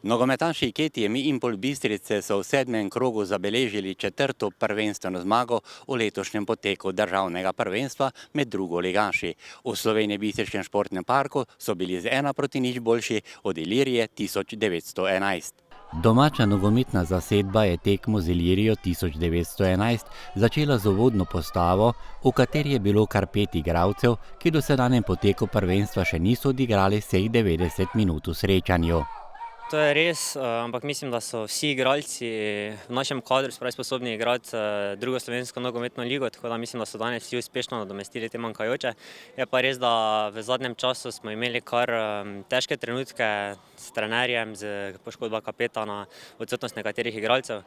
Nogometaši Ketije Impol Bistrice so v 7. krogu zabeležili 4. prvenstveno zmago v letošnjem poteku državnega prvenstva med drugoligaši. V Sloveniji Bistriškem športnem parku so bili z 1:0 boljši od Ilirije 1911. Domača nogometna zasedba je tekmo z Ilirijo 1911 začela z uvodno postavo, v kateri je bilo kar 5 igralcev, ki do sedanjem poteku prvenstva še niso odigrali vseh 90 minut v srečanju. To je res, ampak mislim, da so vsi igralci v našem kadru sposobni igrati drugo slovensko nogometno ligo, tako da mislim, da so danes vsi uspešno nadomestili te manjkajoče. Je pa res, da v zadnjem času smo imeli kar težke trenutke s trenerjem, z poškodba kapetana, odsotnost nekaterih igralcev.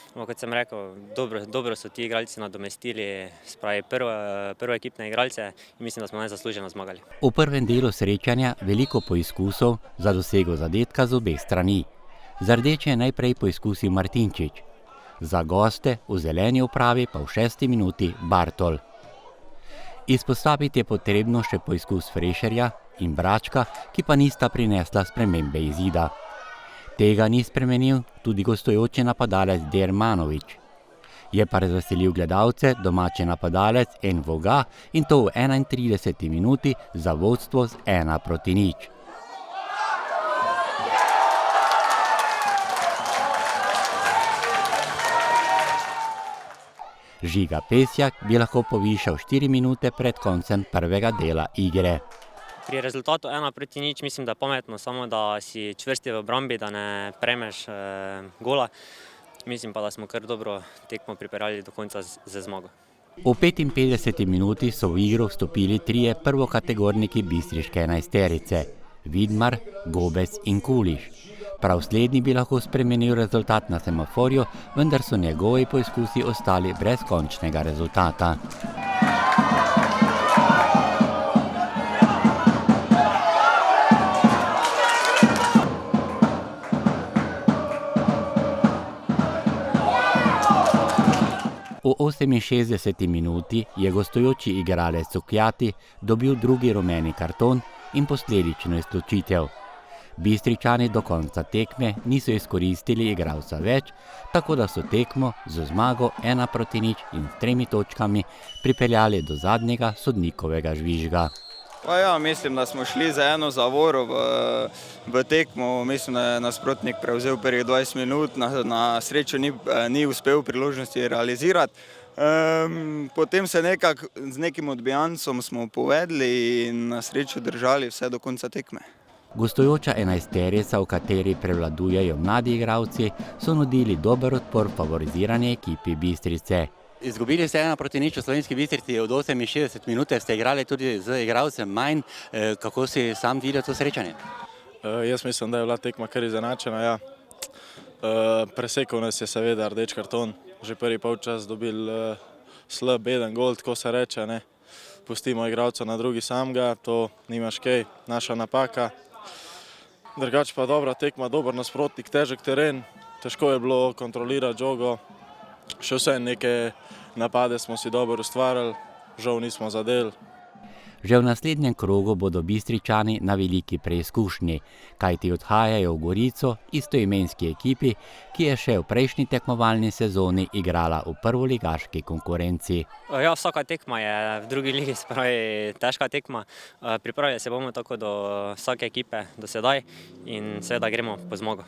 Kot sem rekel, dobro so ti igralci nadomestili prvo ekipne igralce in mislim, da smo nezasluženo zmagali. V prvem delu srečanja veliko poizkusov za dosego zadetka z obeh strani. Za rdeče je najprej poizkusil Martinčič, za goste v zeleni opravi pa v 6. minuti Bartol. Izpostaviti je potrebno še poizkus Frešerja in Bračka, ki pa nista prinesla spremembe izida. Tega ni spremenil tudi gostujoči napadalec Dermanović. Je pa razveselil gledalce domači napadalec Envoga in to v 31. minuti za vodstvo z 1:0. Žiga Pesjak bi lahko povišal 4 minute pred koncem prvega dela igre. Pri rezultatu 1:0 mislim, da je pametno samo, da si čvrsti v obrambi, da ne prejmeš gola. Mislim pa, da smo kar dobro tekmo pripeljali do konca z zmago. V 55. minuti so v igro vstopili trije prvokategorniki bistriške enajsterice: Vidmar, Gobec in Kuliš. Prav slednji bi lahko spremenil rezultat na semaforju, vendar so njegovi poizkusi ostali brez končnega rezultata. V 68. minuti je gostujoči igralec Cukjati dobil drugi rumeni karton in posledično izključitev. Bistričani do konca tekme niso izkoristili igralca več, tako da so tekmo z zmago 1:0 in 3 točkami pripeljali do zadnjega sodnikovega žvižga. Mislim, da smo šli za eno zavoro v tekmo. Mislim, da je nasprotnik prevzel prvih 20 minut, na srečo ni uspel priložnosti realizirati. Potem se nekako z nekim odbijancem smo povedali in na srečo držali vse do konca tekme. Gostujoča enajsterica, v kateri prevladujejo mladi igralci, so nudili dober odpor favorizirani ekipi Bistrice. Izgubili ste 1:0 v Slovenski Bistrici, od 68 minute ste igrali tudi z igralcem manj. Kako si sam videl to srečanje? Jaz mislim, da je bila tekma kar izenačena. Presekal nas je seveda rdeč karton, že prvi polčas dobili slab beden gol, tako se reče. Pustimo igralca na drugi samega, to nimaš kaj, naša napaka. Drugače pa dobra tekma, dober nasprotnik, težek teren, težko je bilo kontrolirati žogo. Še vse neke napade smo si dobro ustvarjali, žal nismo zadeli. Že v naslednjem krogu bodo Bistričani na veliki preizkušnji, kajti odhajajo v Gorico istoimenski ekipi, ki je še v prejšnji tekmovalni sezoni igrala v prvoligaški konkurenci. Vsaka tekma je v drugi ligi, spravi težka tekma. Pripravili se bomo tako do vsake ekipe do sedaj in seveda gremo po zmago.